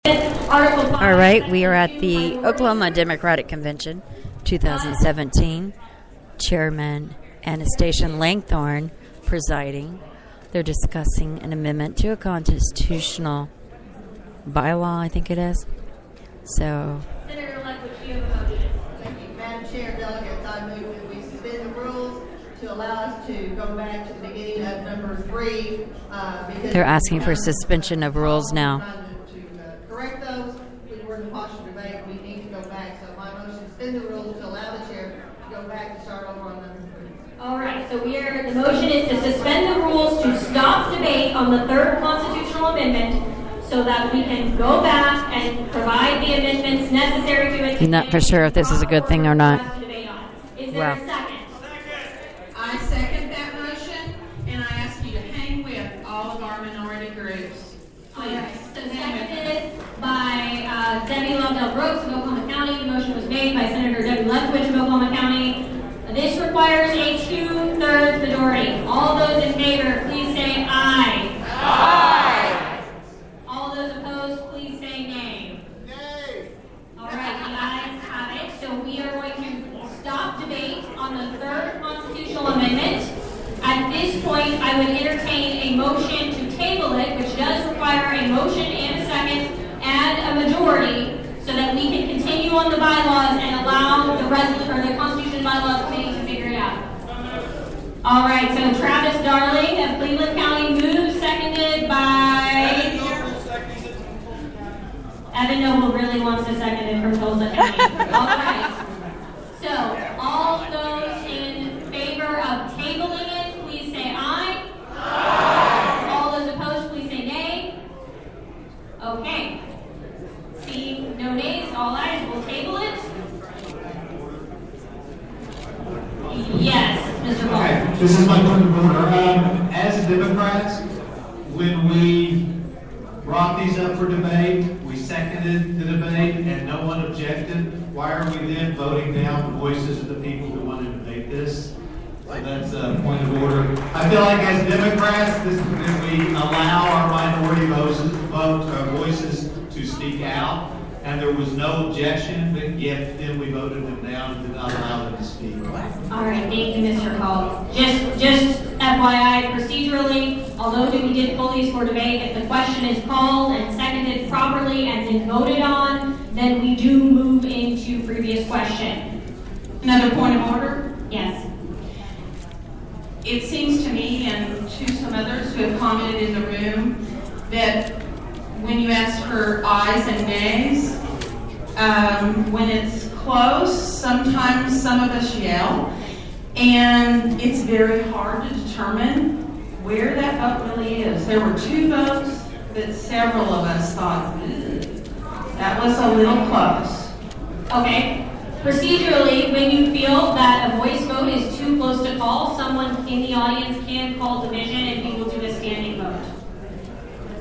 All right, we are at the Oklahoma Democratic Convention 2017. Chairman Anastasia Langthorne presiding. They're discussing an amendment to a constitutional bylaw, I think it is. So, Senator Lutwidge, you have a motion. Thank you. Madam Chair, delegates, I move that we suspend the rules to allow us to go back to the beginning of number 3. Because they're asking for suspension of rules now. To correct those, we were in the posture of debate. We need to go back. So my motion is suspend the rules to allow the chair to go back and start over on number 3. All right, so the motion is to suspend the rules to stop debate on the third constitutional amendment so that we can go back and provide the amendments necessary to it. I'm not for sure if this is a good thing or not. Is there a second? I second that motion, and I ask you to hang with all of our minority groups. All right, so seconded by Debbie Lovell Brooks of Oklahoma County. The motion was made by Senator Debbie Lutwidge of Oklahoma County. This requires a 2/3 majority. All those in favor, please say aye. Aye. All those opposed, please say nay. Nay. All right, the ayes have it. So we are going to stop debate on the third constitutional amendment. At this point, I would entertain a motion to table it, which does require a motion and a second and a majority, so that we can continue on the bylaws and allow the Constitution and Bylaws Committee to figure it out. All right, so Travis Darling of Cleveland County moves, seconded by Evan Noble really wants to second it from Tulsa County. All right. So, all those in favor of tabling it, please say aye. Aye. All those opposed, please say nay. Okay. Seeing no nays, all ayes, we'll table it. Yes, Mr. Ball. Okay, this is my point of order. As Democrats, when we brought these up for debate, we seconded the debate, and no one objected. Why are we then voting down the voices of the people who want to debate this? So that's a point of order. I feel like as Democrats, that we allow our minority voices to speak out, and there was no objection, but yet then we voted them down and did not allow them to speak. All right, thank you, Mr. Call. Just FYI, procedurally, although we did pull these for debate, if the question is called and seconded properly and then voted on, then we do move into previous question. Another point of order. Yes. It seems to me and to some others who have commented in the room that when you ask for ayes and nays, when it's close, sometimes some of us yell, and it's very hard to determine where that vote really is. There were 2 votes that several of us thought, that was a little close. Okay. Procedurally, when you feel that a voice vote is too close to call, someone in the audience can call division and we will do a standing vote.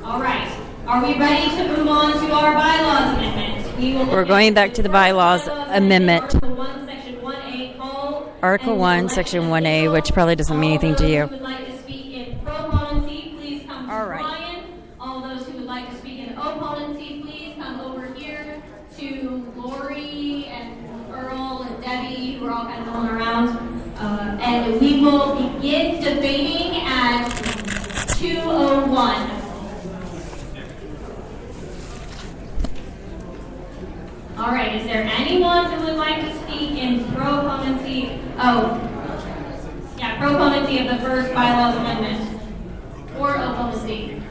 All right. Are we ready to move on to our bylaws amendment? We're going back to the bylaws amendment. Article 1, Section 1A, call. Article 1, Section 1A, which probably doesn't mean anything to you. All those who would like to speak in proponency, please come to All right. Brian. All those who would like to speak in opponency, please come over here to Lori and Earl and Debbie, who are all kind of going around. And we will begin debating at 2:01. All right, is there anyone who would like to speak in proponency? Proponency of the first bylaws amendment. Or opponency.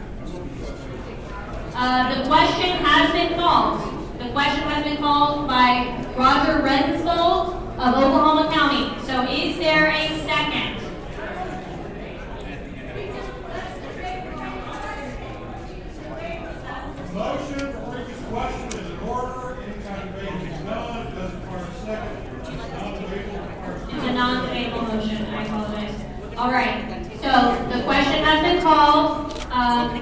The question has been called. The question has been called by Roger Redensvold of Oklahoma County. So is there a second? Motion for previous question is in order. Any kind of debate is done. It doesn't require a second. It's a non-debatable motion. I apologize. All right. So the question has been called.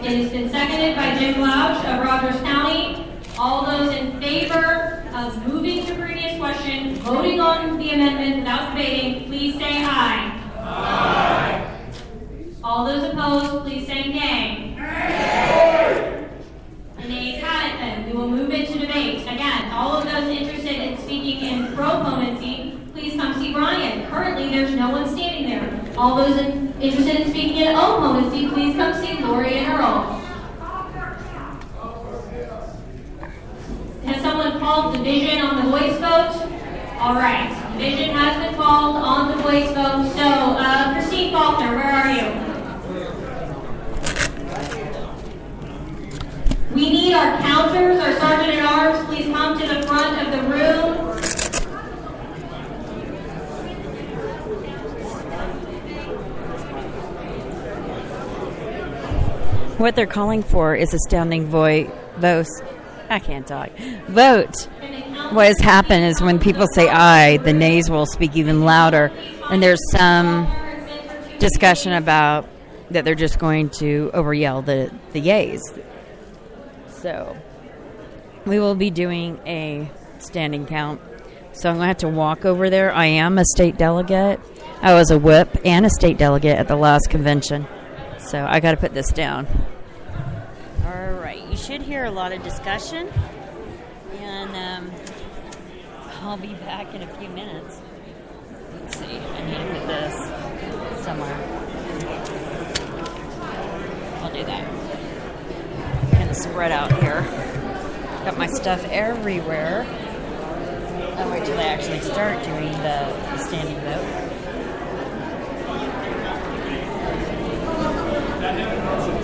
It has been seconded by Jim Blouch of Rogers County. All those in favor of moving to previous question, voting on the amendment without debating, please say aye. Aye. All those opposed, please say nay. Nay. The nays have it then. We will All of those interested in speaking in proponency, please come see Brian. Currently, there's no one standing there. All those interested in speaking in opponency, please come see Lori and Earl. Has someone called division on the voice vote? All right, division has been called on the voice vote. So, Christine Faulkner, where are you? We need our counters, our sergeant at arms. Please come to the front of the room. What they're calling for is a standing vote. What has happened is when people say aye, the nays will speak even louder, and there's some discussion about that they're just going to overyell the yays. So we will be doing a standing count. So I'm going to have to walk over there. I am a state delegate. I was a whip and a state delegate at the last convention. So I got to put this down. All right. You should hear a lot of discussion. And I'll be back in a few minutes. Let's see. I need to put this somewhere. I'll do that. Kind of spread out here. Got my stuff everywhere. I'll wait till I actually start doing the standing vote.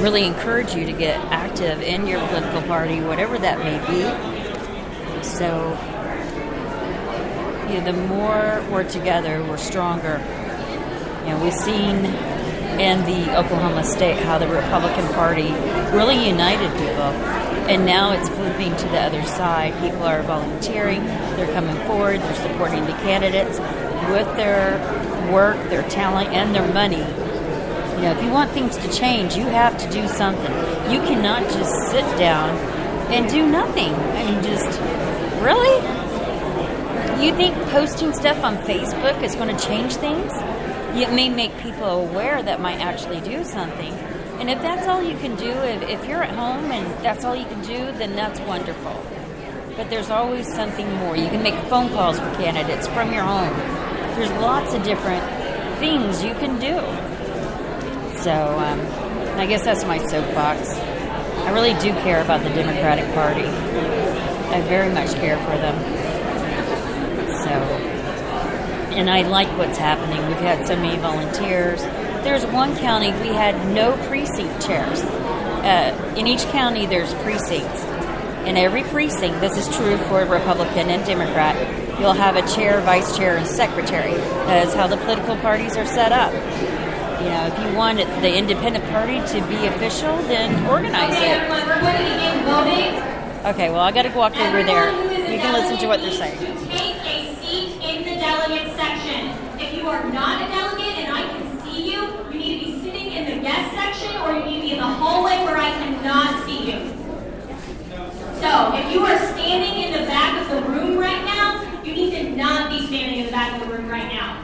Really encourage you to get active in your political party, whatever that may be. So, the more we're together, we're stronger. We've seen in the Oklahoma state how the Republican Party really united people. And now it's flipping to the other side. People are volunteering, they're coming forward, they're supporting the candidates with their work, their talent, and their money. If you want things to change, you have to do something. You cannot just sit down and do nothing. Really? You think posting stuff on Facebook is going to change things? It may make people aware that might actually do something. And if that's all you can do, if you're at home and that's all you can do, then that's wonderful. But there's always something more. You can make phone calls for candidates from your home. There's lots of different things you can do. So I guess that's my soapbox. I really do care about the Democratic Party. I very much care for them. And I like what's happening. We've had so many volunteers. There's one county we had no precinct chairs. In each county, there's precincts. In every precinct, this is true for Republican and Democrat, you'll have a chair, vice chair, and secretary. That is how the political parties are set up. If you want the independent party to be official, then organize Okay, it. everyone, we're going to begin voting. Okay, well, I got to walk over there. You can listen to what they're saying. Take a seat in the delegate section. If you are not a delegate and I can see you, you need to be sitting in the guest section or you need to be in the hallway where I cannot see you. So, if you are standing in the back of the room right now, you need to not be standing in the back of the room right now.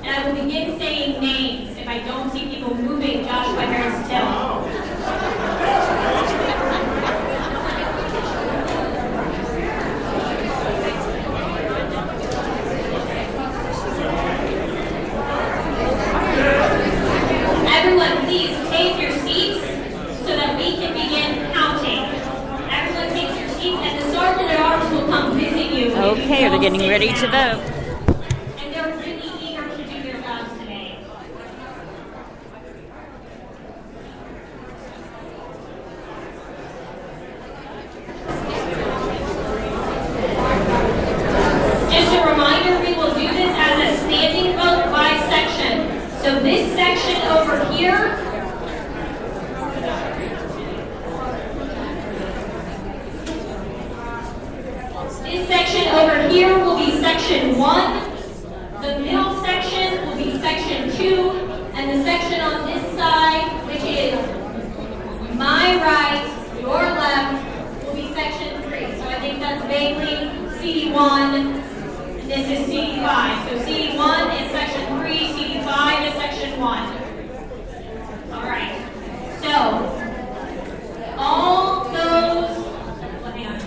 And I will begin saying names if I don't see people moving Joshua Harris Till. Everyone, please take your seats so that we can begin counting. Everyone takes your seats and the sergeant at arms will come visit you. Okay, they're getting ready to vote. And they're really eager to do their jobs today. Just a reminder, we will do this as a standing vote by section. So this section over here, will be section 1. The middle section will be section 2. And the section on this side, which is my right, your left, will be section 3. So I think that's vaguely CD1. This is CD5. So CD1 is section 3, CD5 is section 1. All right. So, all those, hang on.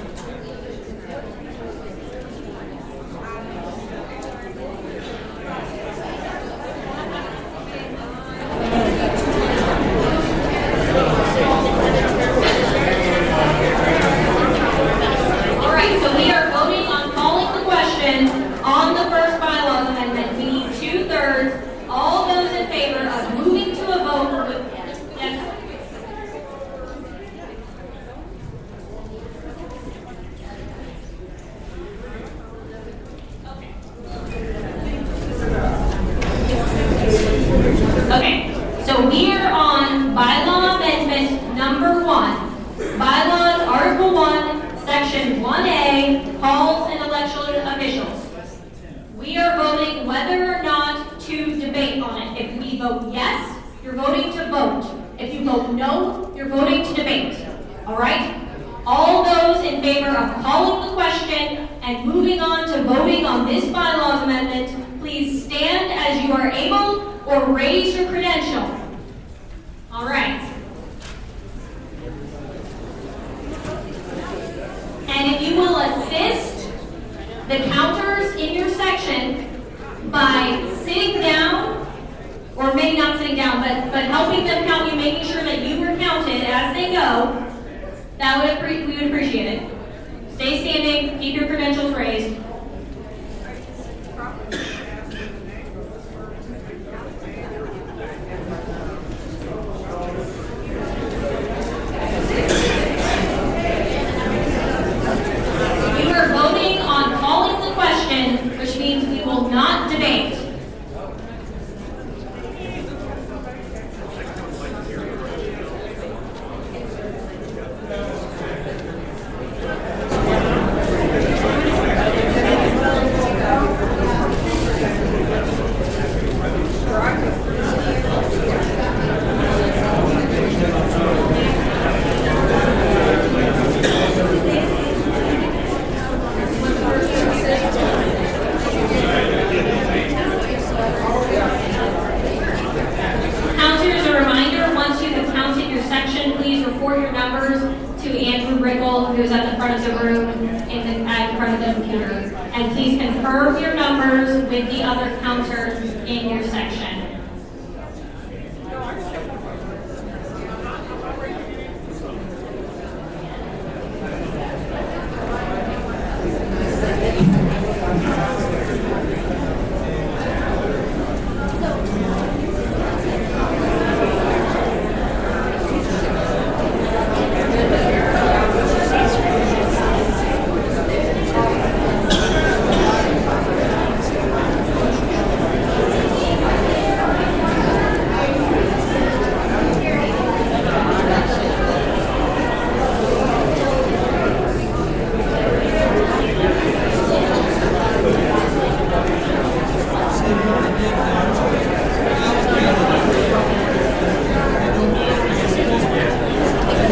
vote yes, you're voting to vote. If you vote no, you're voting to debate. All right? All those in favor of calling the question and moving on to voting on this bylaws amendment, please stand as you are able or raise your credential. All right. And if you will assist the counters in your section by sitting down, or maybe not sitting down, but helping them count you, making sure that you were counted as they go, we would appreciate it. Stay standing, keep your credentials raised. You are voting on calling the question, which means we will not debate. Counters, a reminder, once you have counted your section, please report your numbers to Andrew Rickle, who's at the front of the room, at front of the computer. And please confirm your numbers with the other counters in your section.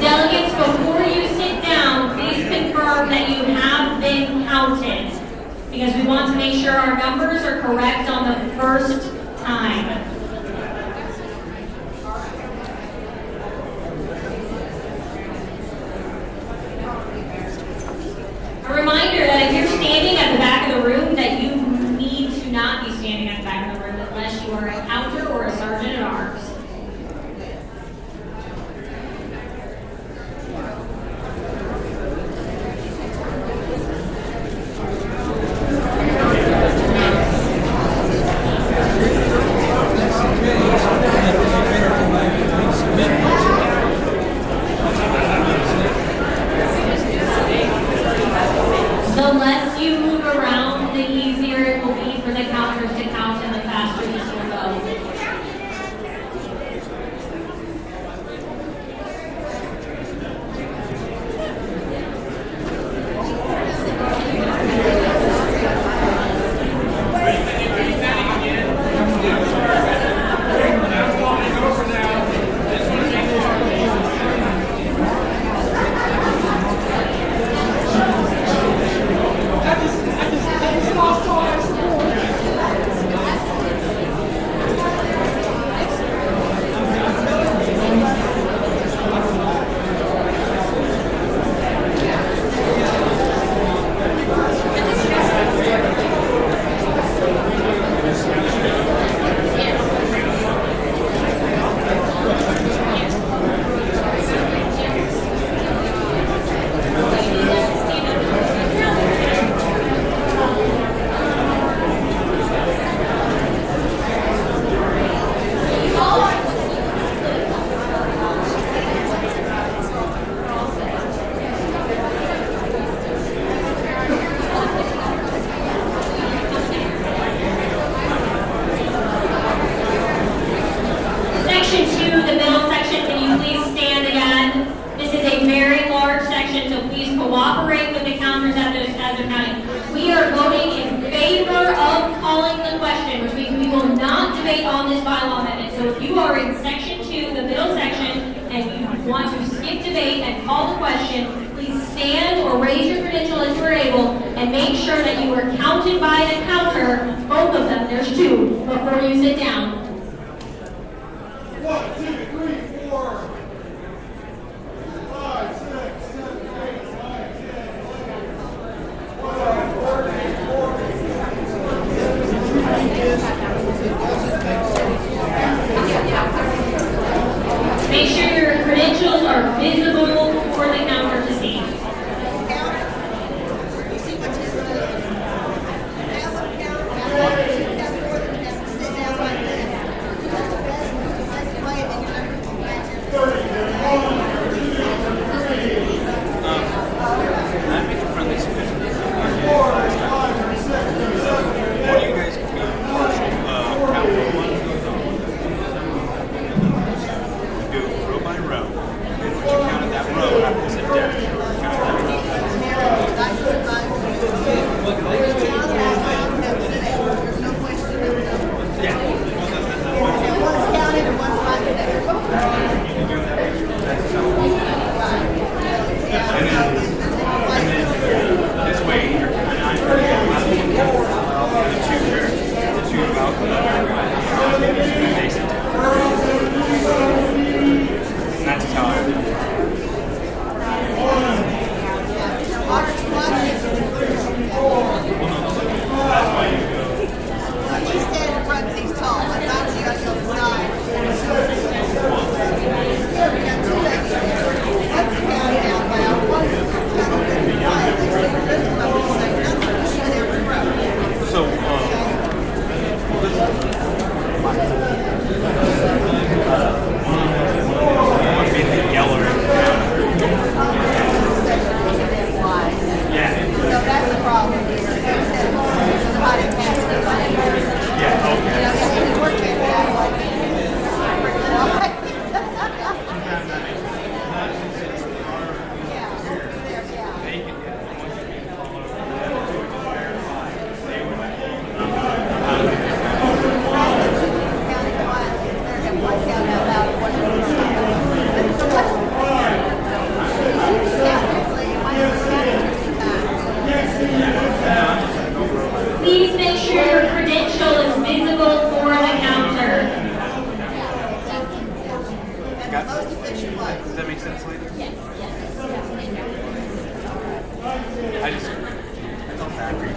Delegates, before you sit down, please confirm that you have been counted, because we want to make sure our numbers are correct on the first time. A reminder that if you're standing at the back of the room, that you need to not be standing at the back of the room unless you are a counter or a sergeant at arms. The less you move around, the easier it will be for the counters to count and the faster this will go. cooperate with the counters as they're counting. We are voting in favor of calling the question, which means we We will not debate on this bylaw amendment. So if you are in section 2, the middle section, and you want to skip debate and call the question, please stand or raise your credential as you are able, and make sure that you are counted by the counter, both of them, there's 2, before you sit down. 1, 2, 3, 4, 5, 6, 7, 8, 9, 10, 11, 12, 13, 14. Make sure your credentials are visible for the counter to see. You see what's his have a counter, have to sit down like this. That's the best way that you're going to match I'm making friendly submissions. What do you guys can be partial capital one goes on? You do row by row. And once you counted that row, opposite deck. There's no question of it. Yeah. And one's counted and one's by the next. And then this way, you're not the two out face it down. And that's how I do it. That's why you go. He stands in front because he's tall. I thought you got to go to the side. We got 2 ladies here. One's counted out loud. One's counted quietly. So the rest of them will say nothing in every row. So, one being the yeller. Yeah. So that's the problem here. Somebody passed it. Yeah, okay. You know, you work it out like They can get it. Once you get all over the verify, they would Please make sure your credential is visible for the counter. That's the most efficient way. Does that make sense, ladies? Yes. I felt bad for you.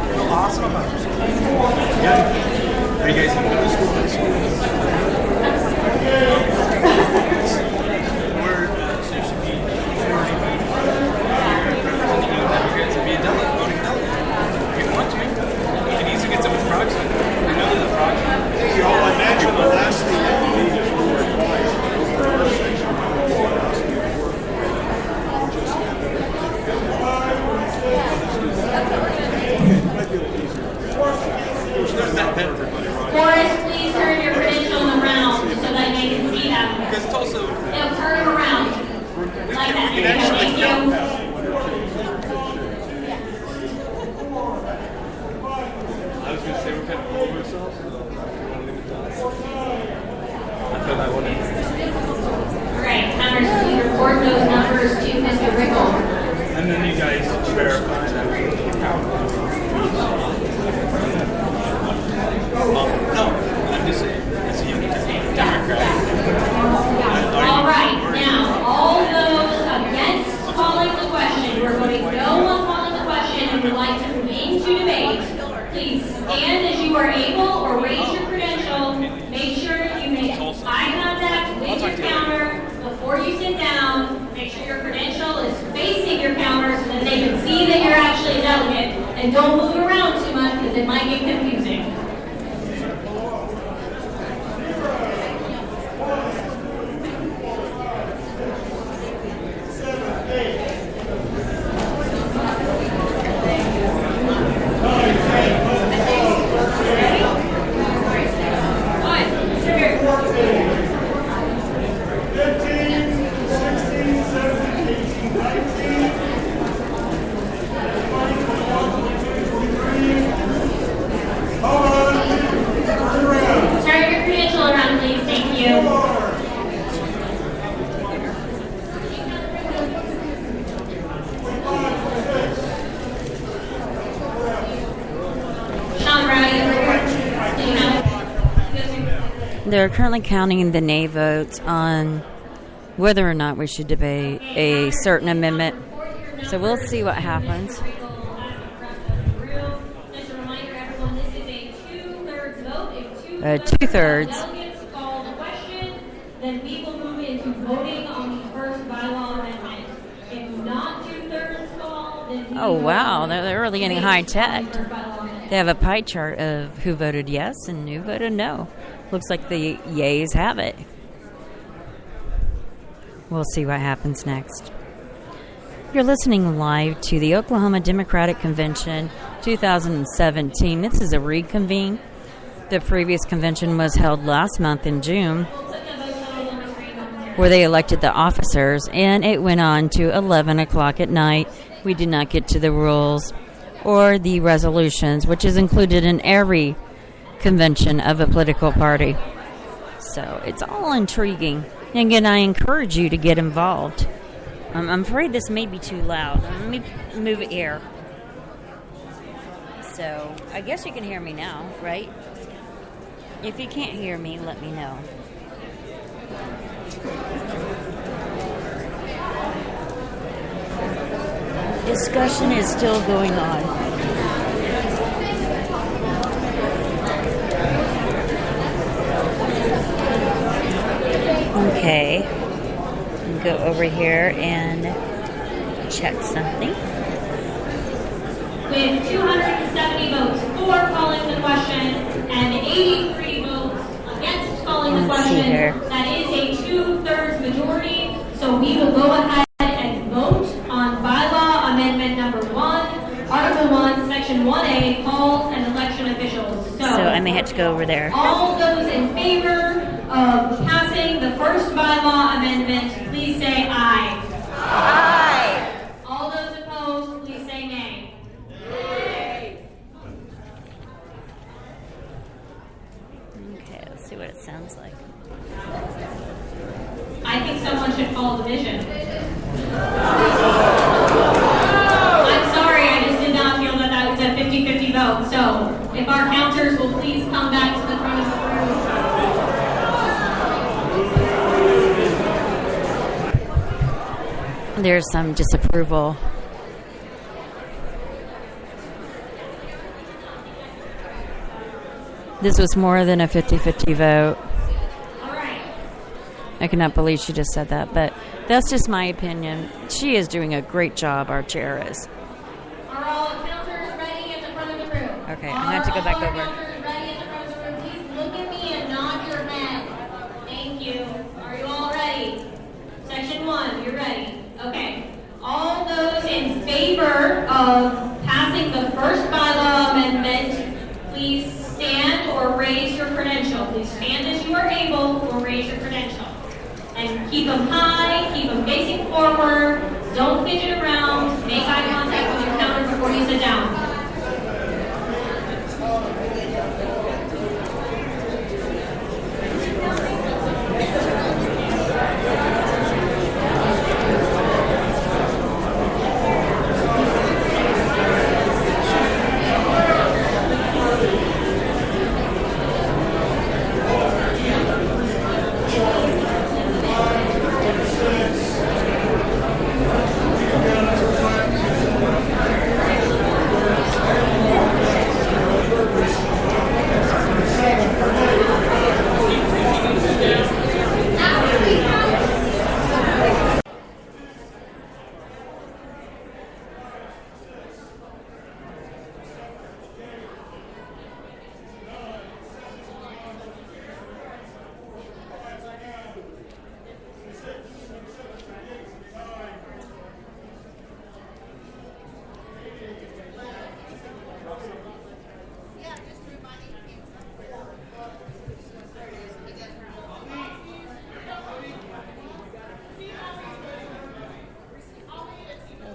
Feel awesome about yourself. Yeah. Are you guys in middle school? High school? Where so you should be representing immigrants and be a delegate, voting delegate. If you want to. You can easily get someone's proxy. I know there's a proxy. You know, I imagine the last thing that you need is one more advice. First section, one more ask you to work. Just have it. There's that better. Forrest, please turn your credentials around so that they can see them. Because Tulsa, No, turn them around. Like that. can actually Thank count you. that. I was going to say we're kind of full of ourselves. I thought I wanted. Great. Counters, please report those numbers to Mr. Rickle. And then you guys verify that we count. No, I'm just saying, as a unique Democrat. All right. Now, all those against calling the question, we're voting no on calling the question and would like to remain to debate. Please stand as you are able or raise your credential. Make sure you make eye contact with your counter before you sit down. Make sure your credential is facing your counter so that they can see that you're actually a delegate. And don't move around too much because it might get confusing. they're currently counting the nay votes on whether or not we should debate a certain amendment. So we'll see what happens. Just a reminder, everyone, this is a two-thirds vote. If Two-thirds. delegates call the question, then we will move into voting on the first bylaw amendment. If not two-thirds call, then we Oh, will wow. vote They're really getting on high the tech. first bylaw amendment. They have a pie chart of who voted yes and who voted no. Looks like the yays have it. We'll see what happens next. You're listening live to the Oklahoma Democratic Convention 2017. This is a reconvene. The previous convention was held last month in June, where they elected the officers, and it went on to 11 o'clock at night. We did not get to the rules or the resolutions, which is included in every convention of a political party. So it's all intriguing. And again, I encourage you to get involved. I'm afraid this may be too loud. Let me move it here. So I guess you can hear me now, right? If you can't hear me, let me know. Discussion is still going on. Okay. Go over here and check something. With 270 votes for calling the question and 83 votes against calling the Let's see question, here. that is a two-thirds majority. So we will go ahead and vote on bylaw amendment number 1, Article 1, Section 1A, calls and election officials. So I may have to go over there. All those in favor of passing the first bylaw amendment, please say aye. Hi. All those opposed, please say nay. Okay, let's see what it sounds like. I think someone should call division. I'm sorry, I just did not feel that that was a 50-50 vote. So if our counters will please come back to the front of the room. There's some disapproval. This was more than a 50-50 vote. All right. I cannot believe she just said that, but that's just my opinion. She is doing a great job, our chair is. Are all counters ready at the front of the room? Okay, I'm going to have to go back Are all over. counters ready at the front of the room? Please look at me and nod your head. Thank you. Are you all ready? Section 1, you're ready. Okay. All those in favor of passing the first bylaw amendment, please stand or raise your credential. Please stand as you are able or raise your credential. And keep them high, keep them facing forward, don't fidget around, make eye contact with your counter before you sit down.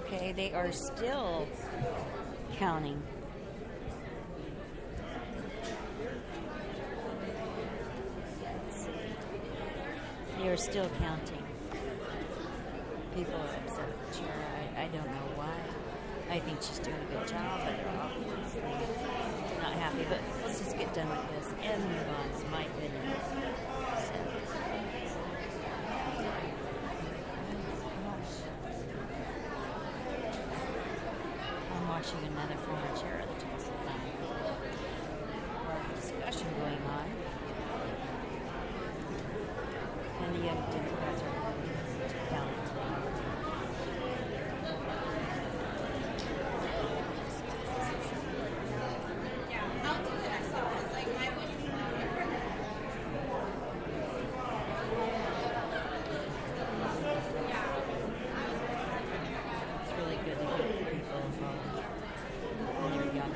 Okay, they are still counting. They are still counting. People are upset with the chair. I don't know why. I think she's doing a good job, but they're obviously not happy. But let's just get done with this and move on, is my opinion. to another former chair of the Tulsa Planning Board. Discussion going on. And the young Democrats are moving to ballot. It's really good to get people involved when they're young,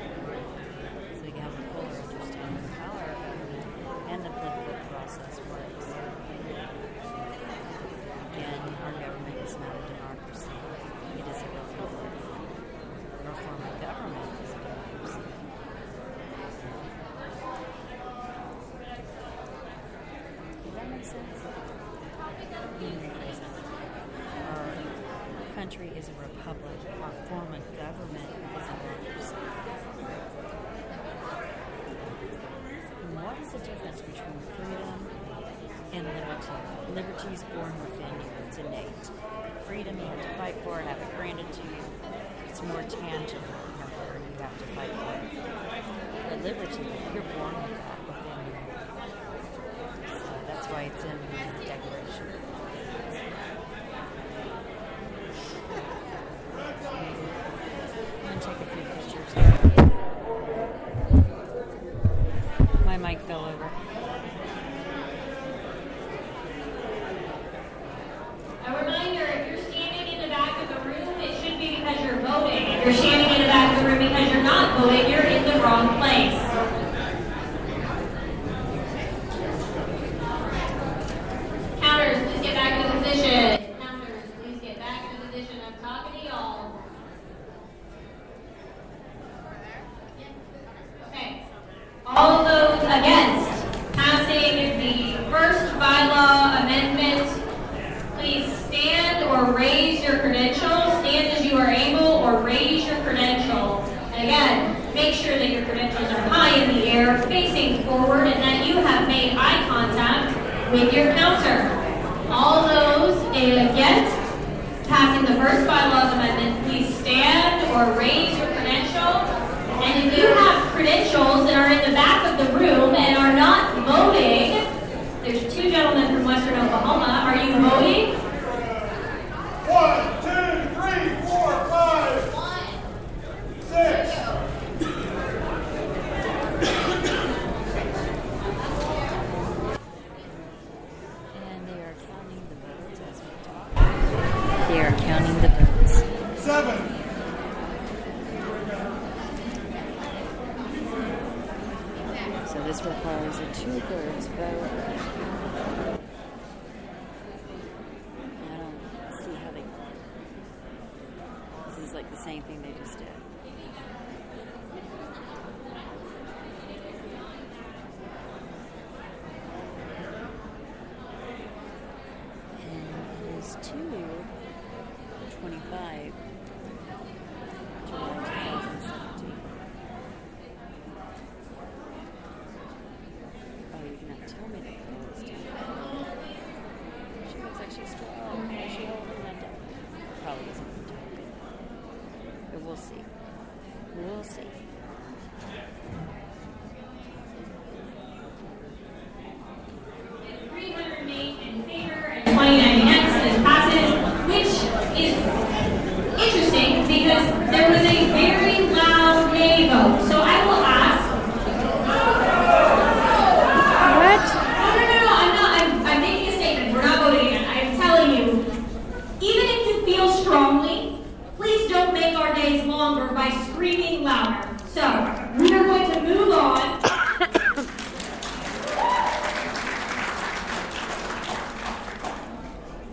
so they can have a fuller understanding of how our government and the political process works. Again, our government is not a democracy. It is a republic. Our form of government is a democracy. Does that make sense? Let me rephrase that. Our country is a republic. Our form of government is a democracy. And what is the difference between freedom and liberty? Liberty is born within you. It's innate. Freedom, you have to fight for it, have it granted to you. It's more tangible. You have to fight for it. But liberty, you're born with that within you. So that's why it's in the Declaration. I'm going to take a few pictures. My mic fell over. A reminder, if you're standing in the back of the room, it should be because you're voting. If you're standing in the back of the room because you're not voting, you're in the wrong place. Counters, please get back to position. Counters, please get back to position. I'm talking to y'all. Okay. All those against passing the first bylaw amendment, please stand or raise your credential. Stand as you are able or raise your credential. And again, make sure that your credentials are high in the air, facing forward, and that you have made eye contact with your counter. All those against passing the first bylaws amendment, please stand or raise your credential. And if you have credentials that are in the back of the room and are not voting, there's two gentlemen from Western Oklahoma. Are you voting? 1, 2, 3, 4, 5, 6. And they are counting the votes as we talk. They are counting the votes. 7. So this requires a 2/3 vote. I don't see how they. This is like the same thing they just did. And it is 2/25, July 2017. Oh, you did not tell me that it was 10. She looks like she's 12. Is she holding that down? Probably isn't the token. But we'll see. We'll see. 308 in favor and 29 against. This passes, which is interesting because there was a very loud nay vote. So I will ask. No. I'm making a statement. We're not voting again. I'm telling you, even if you feel strongly, please don't make our days longer by screaming louder. So we are going to move on.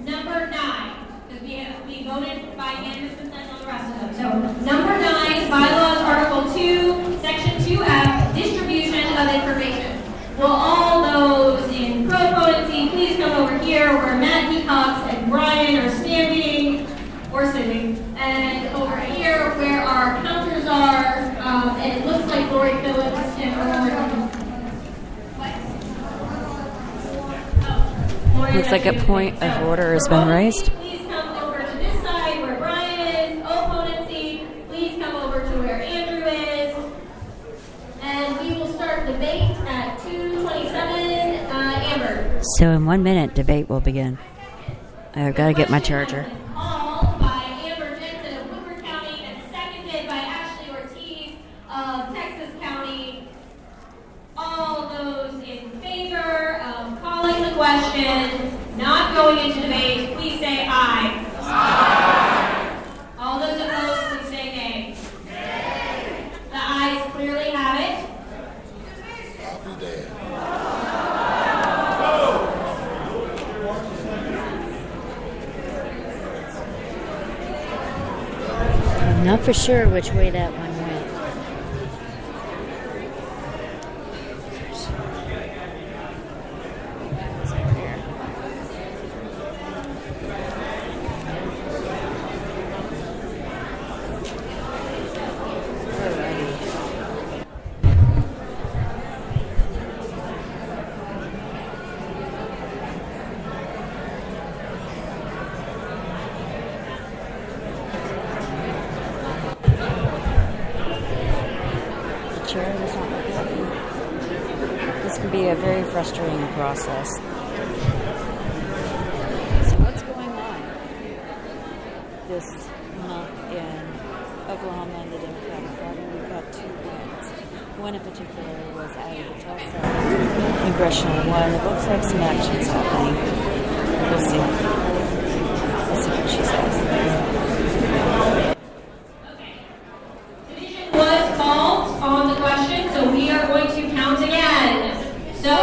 Number 9, because we voted by unanimous consent on the rest of them. So number 9, bylaws, Article 2, Section 2F, distribution of information. Will all those in pro-potency please come over here where Matt Hecox and Brian are standing or sitting, and over here where our counters are, and it looks like Lori Phillips and Looks like a point of order has been raised. Please come over to this side where Brian is. Opponency, please come over to where So in 1 minute, debate will begin. I've got to get my charger. Called by Amber Jensen of Woodward County and seconded by Ashley Ortiz of Texas County. All those in favor of calling the question, not going into debate, please say aye. Aye. All those opposed, please say nay. Nay. The ayes clearly have it. I'm not for sure which way that one went. This can be a very frustrating process. So what's going on this month in Oklahoma and the Democratic Party? We've got 2 wins. One in particular was out of the Tulsa congressional one. It looks like some action's happening. We'll see. Let's see what she says. Was called on the question, so we are going to count again. So,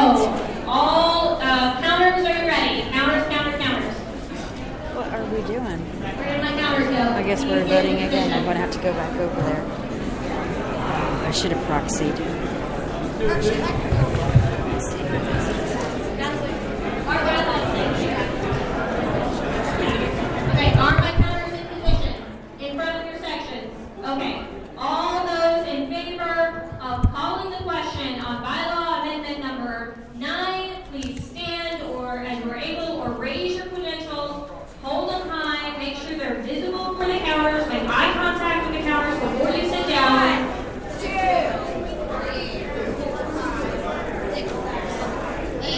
all counters, are you ready? Counters. What are we doing? Where did my counters go? I guess we're voting again. I'm going to have to go back over there. I should have proxied. Okay, are my counters in position? In front of your sections? Okay. All those in favor of calling the question on bylaw amendment number 9, please stand or as you are able or raise your credentials, hold them high, make sure they're visible for the counters, make eye contact with the counters before you sit down. 1, 2, 3, 4, 5, 6, 7, 8.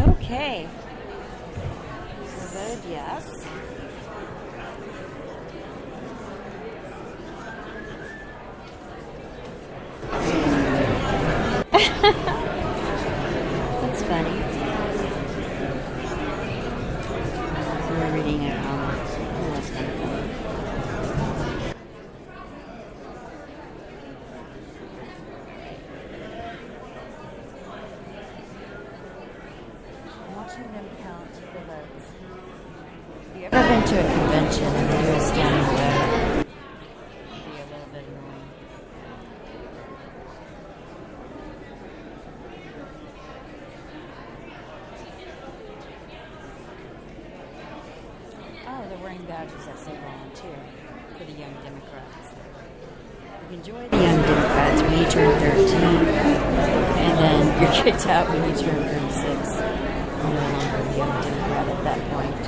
Okay. So voted yes. That's funny. We're reading a comment. Oh, that's kind of funny. Watching them count the votes. Have you ever been to a convention and they do a standing vote? It'd be a little bit annoying. Oh, they're wearing badges that say volunteer for the Young Democrats. You can join the Young Democrats when you turn 13, and then you're kicked out when you turn 36. You're no longer a Young Democrat at that point.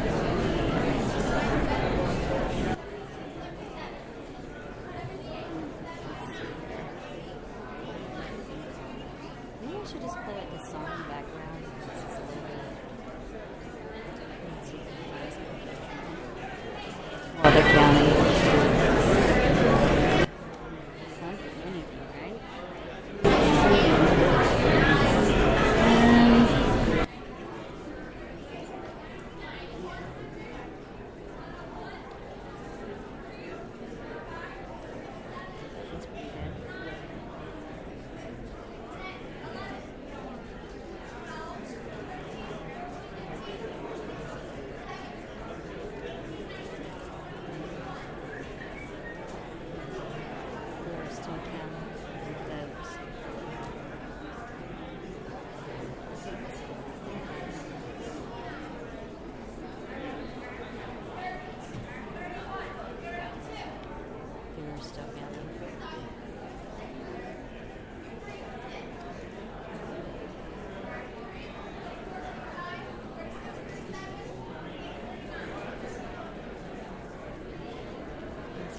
Maybe I should just play like a song in the background. This is a little bit. Let's see if it does. Water County. Something, anything, right?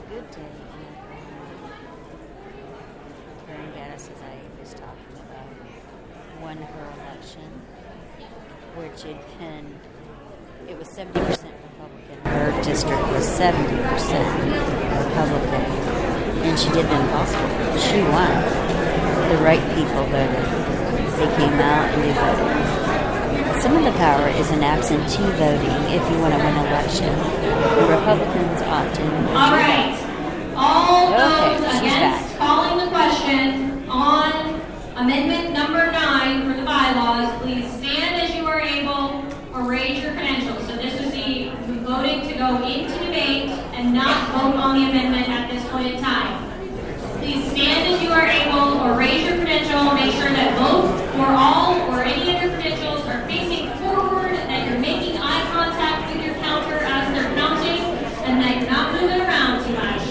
good day in Oklahoma. Karen Gaddis, as I was talking about, won her election, where Jid Penn, it was 70% Republican. Her district was 70% Republican. And she did the impossible. She won. The right people voted. They came out and they voted. Some of the power is in absentee voting if you want to win an election. The Republicans often do All that. right. All Okay, those she's against back. calling the question on amendment number 9 for the bylaws, please stand as you are able or raise your credentials. So this would be voting to go into debate and not vote on the amendment at this point in time. Please stand as you are able or raise your credential. Make sure that both or all or any of your credentials are facing forward, that you're making eye contact with your counter as they're counting, and that you're not moving around too much.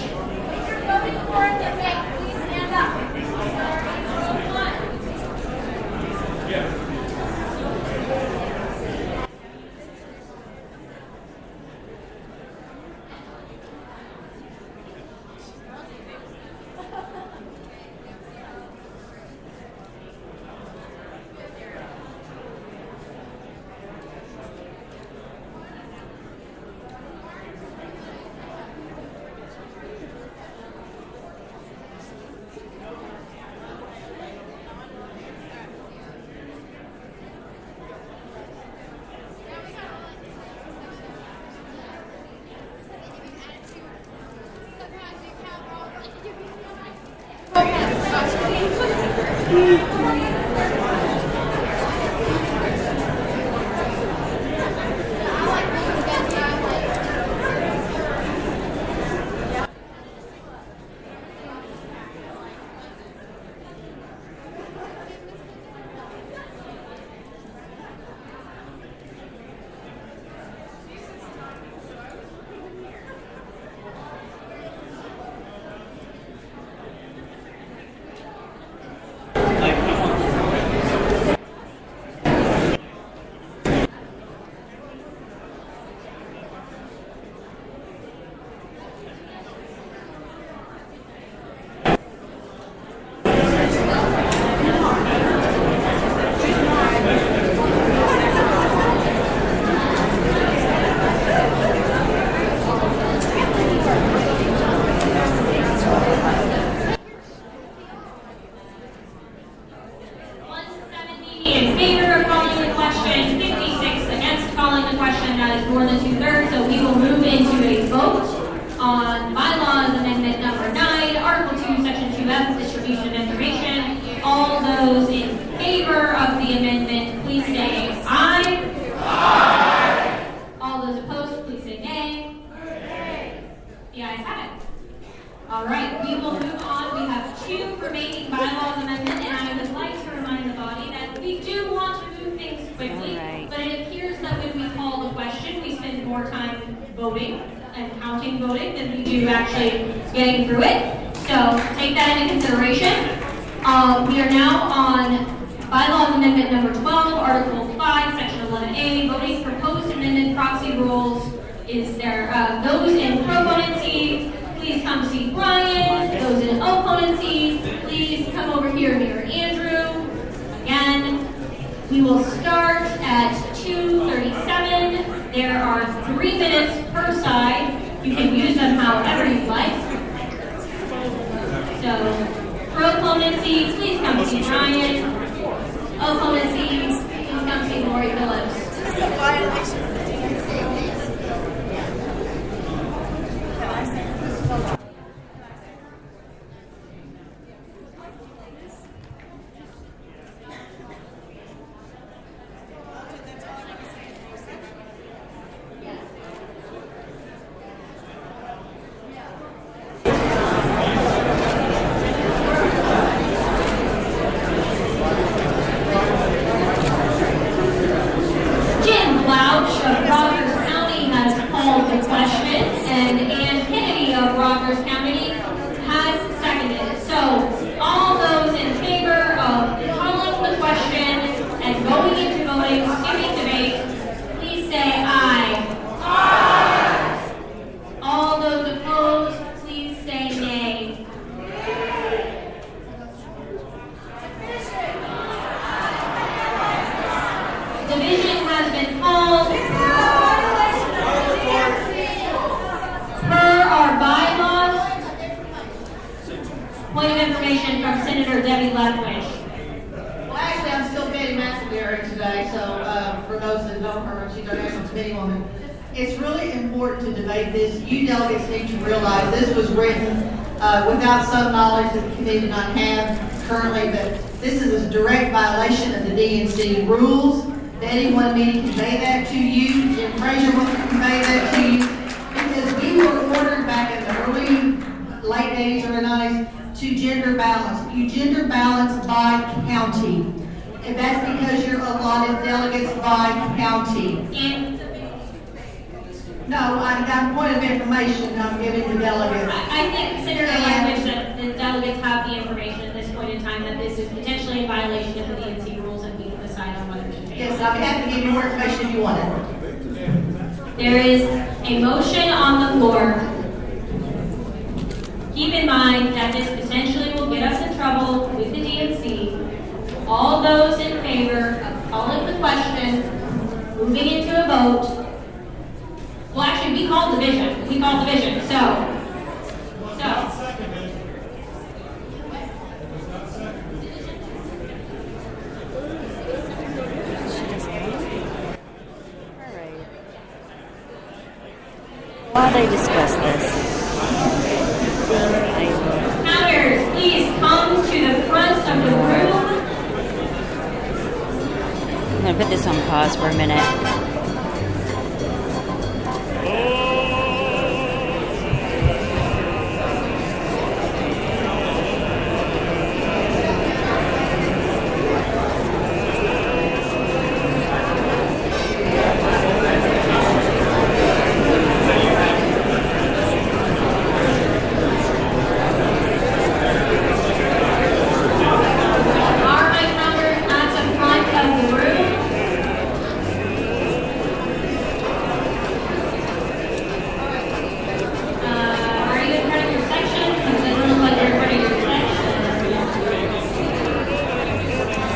In favor of calling the question, 56 against calling the question, that is more than 2/3. So we will move into a vote on bylaws amendment number 9, Article 2, Section 2F, distribution of information. All those in favor of the amendment, please say aye. Aye. All those opposed, please say nay. Nay. The ayes have it. All right, we will move on. We have 2 remaining bylaws amendment, and I would like to remind the body that we do want to move things quickly, All right. but it appears that when we call the question, we spend more time voting and counting voting than we do actually getting through it. So take that into consideration. We are now on bylaws amendment number 12, Article 5, Section 11A, voting proposed amendment proxy rules. Is there those in proponency? Please come see Brian. Those in opponency, please come over here near Andrew. Again, we will start at 2:37. There are 3 minutes per side. You can use them however you like. So, proponency, please come see Brian. Opponency, please come see Lori Phillips. This is a violation of the DNC. Jim Blouch of Rogers County has called the question, and Ann Kennedy of Rogers County has seconded. So, all those in favor of calling the question and going into voting, skipping debate, please say aye. Aye. All those opposed, please point of information from Senator Debbie Lethwich. Well, actually, I'm still Betty McNamara today, so for those that know her, she's our national committee woman. It's really important to debate this. You delegates need to realize this was written without some knowledge that the committee did not have currently, but this is a direct violation of the DNC rules. Betty wanted me to convey that to you. Jim Frazier wanted to convey that to you because we were ordered back in the late 80s, early 90s to gender balance. You gender balance by county. And that's because you're allotted delegates by county. And No, I got a point of information I'm giving the delegates. I think Senator Lethwich that the delegates have the information at this point in time that this is potentially in violation of the DNC rules and we can decide on whether to pay. Yes, I'll be happy to give you more information if you want it. There is a motion on the floor. Keep in mind that this potentially will get us in trouble with the DNC. All those in favor of calling the question, moving into a vote. Well, actually, we called division. So. While they discuss this, Counters, please come to the front of the room. I'm going to put this on pause for a minute. Are my counters at the front of the room? Are you in front of your section? Because it doesn't look like you're in front of your section.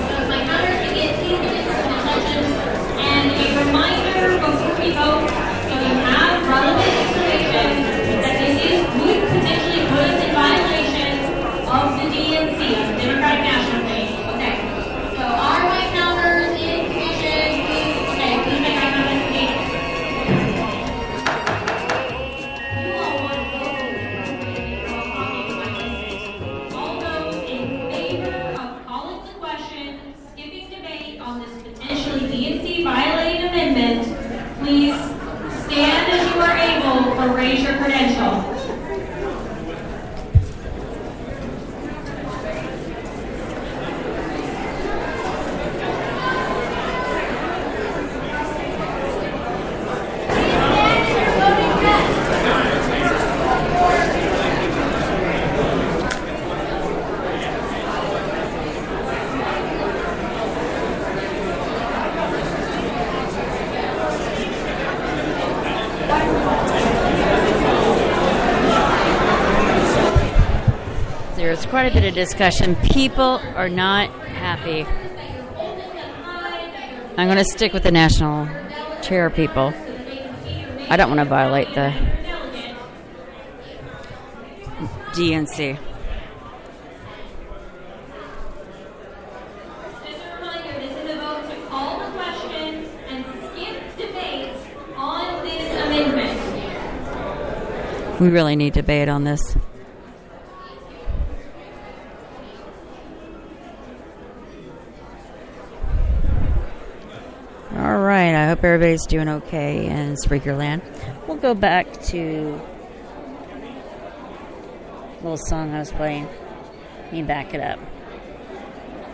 So if my counters can get please get in front of your sections. And a reminder before we vote, so you have relevant information that this would potentially put us in violation of the DNC, Democratic National Committee. Okay. So are my counters in position? Please, okay, please make eye contact with me. You all want to vote. All those in favor of calling the question, skipping debate on this potentially DNC violating amendment, please stand as you are able or raise your credential. There's quite a bit of discussion. People are not happy. I'm going to stick with the national chair people. I don't want to violate the DNC. Just a reminder, this is a vote to call the question and skip debate on this amendment. We really need debate on this. All right, I hope everybody's doing okay in Spreakerland. We'll go back to a little song I was playing. Let me back it up.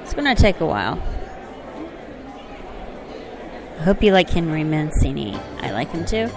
It's going to take a while. I hope you like Henry Mancini. I like him too.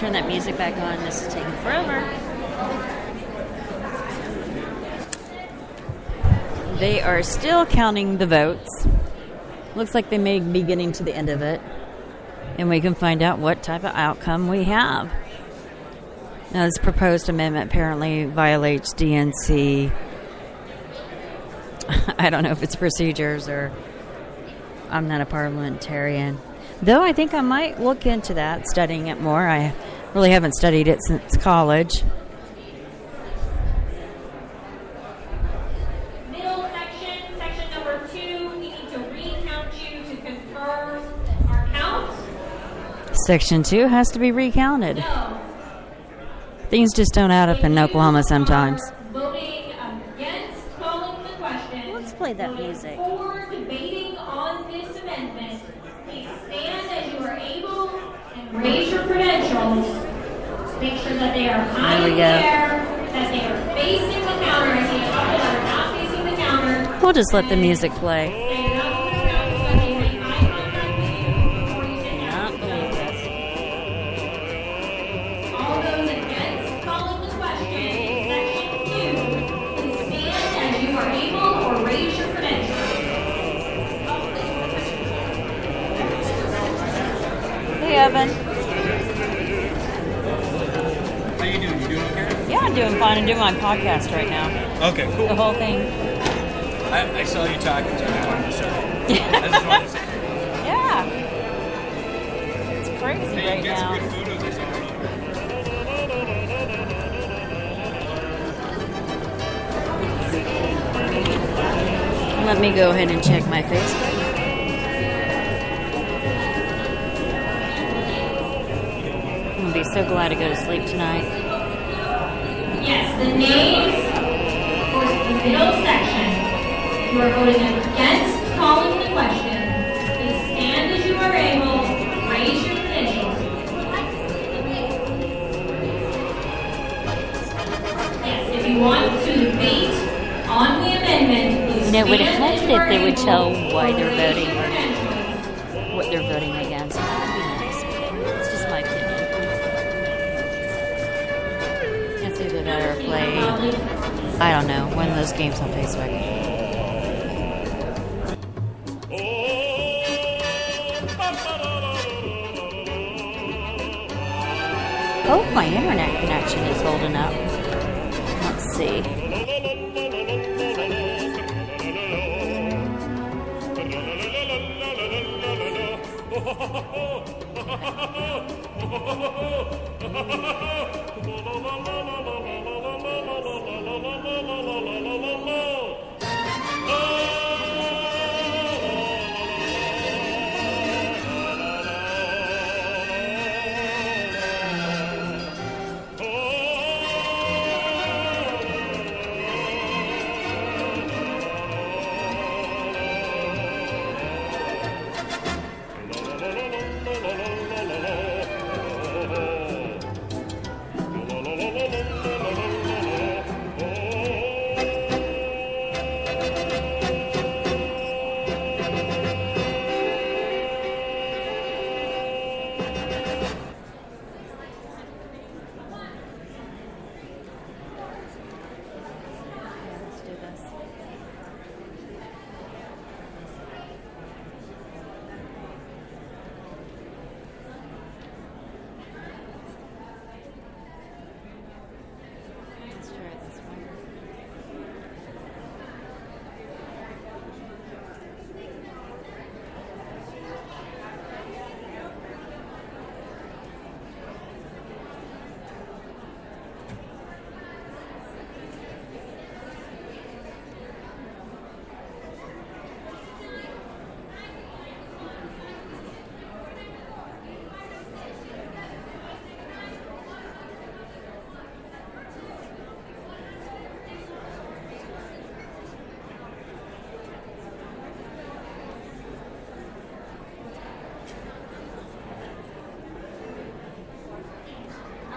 turn that music back on. This is taking forever. They are still counting the votes. Looks like they may be getting to the end of it. And we can find out what type of outcome we have. Now, this proposed amendment apparently violates DNC. I don't know if it's procedures or I'm not a parliamentarian. Though I think I might look into that, studying it more. I really haven't studied it since college. Middle section, section number 2, we need to recount you to confirm our count. Section 2 has to be recounted. No. Things just don't add up in If you Oklahoma sometimes. are voting against calling the question. Let's play that voting music. For debating on this amendment, please stand as you are able and raise your credentials. Make sure that they are high There we in the go. air, that they are facing the counter. I see a couple that are not facing the counter. We'll just let the music play. They are not going to count so that they make eye contact with you before you sit down. Not believe this. All those against calling the question in section 2, please stand as you are able or raise your credentials. Hey, Evan. How you doing? You doing okay? Yeah, I'm doing fine. I'm doing my podcast right now. Okay, The cool. whole thing. I saw you talking to me. I wanted to say. I just wanted to say. Yeah. It's crazy Hey, right you got some now. good photos I saw earlier. Let me go ahead and check my Facebook. I'm going to be so glad to go to sleep tonight. Yes, the names for the middle section. You are voting against calling the question. Please stand as you are able. Raise your credentials. Yes, if you want to debate on the amendment, please You know, it would stand help as you if are they would able, tell why or they're raise voting your or credentials. what they're voting against. That would be nice. It's just my opinion. It's either that or play, I don't know, one of those games on Facebook. Hope my internet connection is holding up. Let's see. Let's do this. Let's try it this way.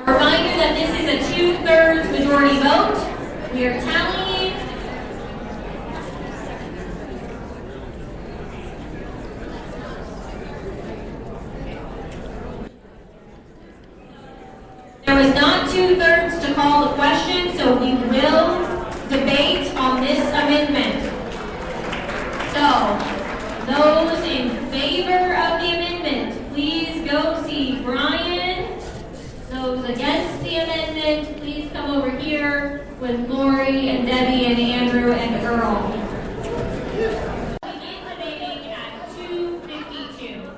A reminder that this is a 2/3 majority vote. We are tallying. question, so we will debate on this amendment. So, those in favor of the amendment, please go see Brian. Those against the amendment, please come over here with Lori and Debbie and Andrew and Earl. Begin debating at 2:52.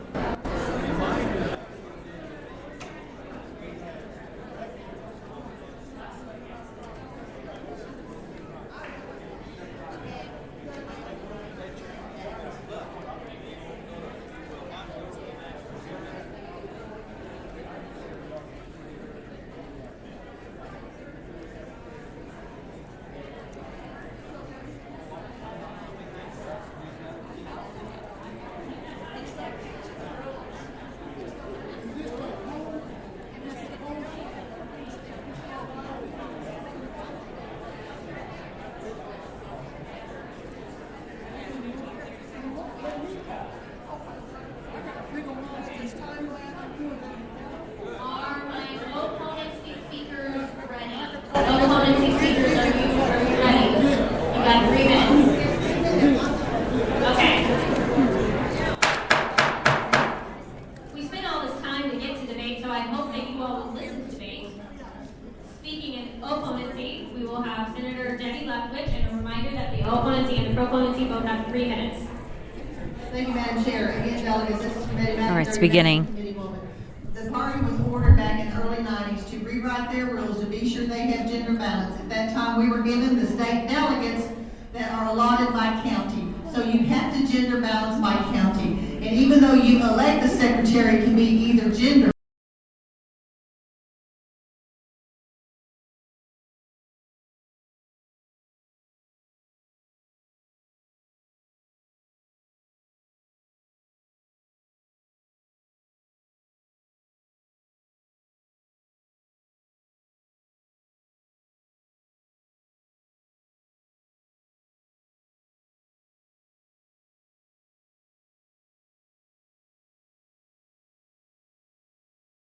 Are my opponency speakers ready? Opponency speakers, are you ready? You got 3 minutes. Okay. We spent all this time to get to debate, so I hope that you all will listen to debate. Speaking in opponency, we will have Senator Debbie Lefkovich, and a reminder that the opponency and the proponency both have 3 minutes. Thank you, Madam Chair. Again, delegates, this is Committee Madam All right, it's Chair, beginning. Committee Woman. The party was ordered back in the early 90s to rewrite their rules to be sure they have gender balance. At that time, we were given the state delegates that are allotted by county. So you have to gender balance by county. And even though you elect the secretary, it can be either gender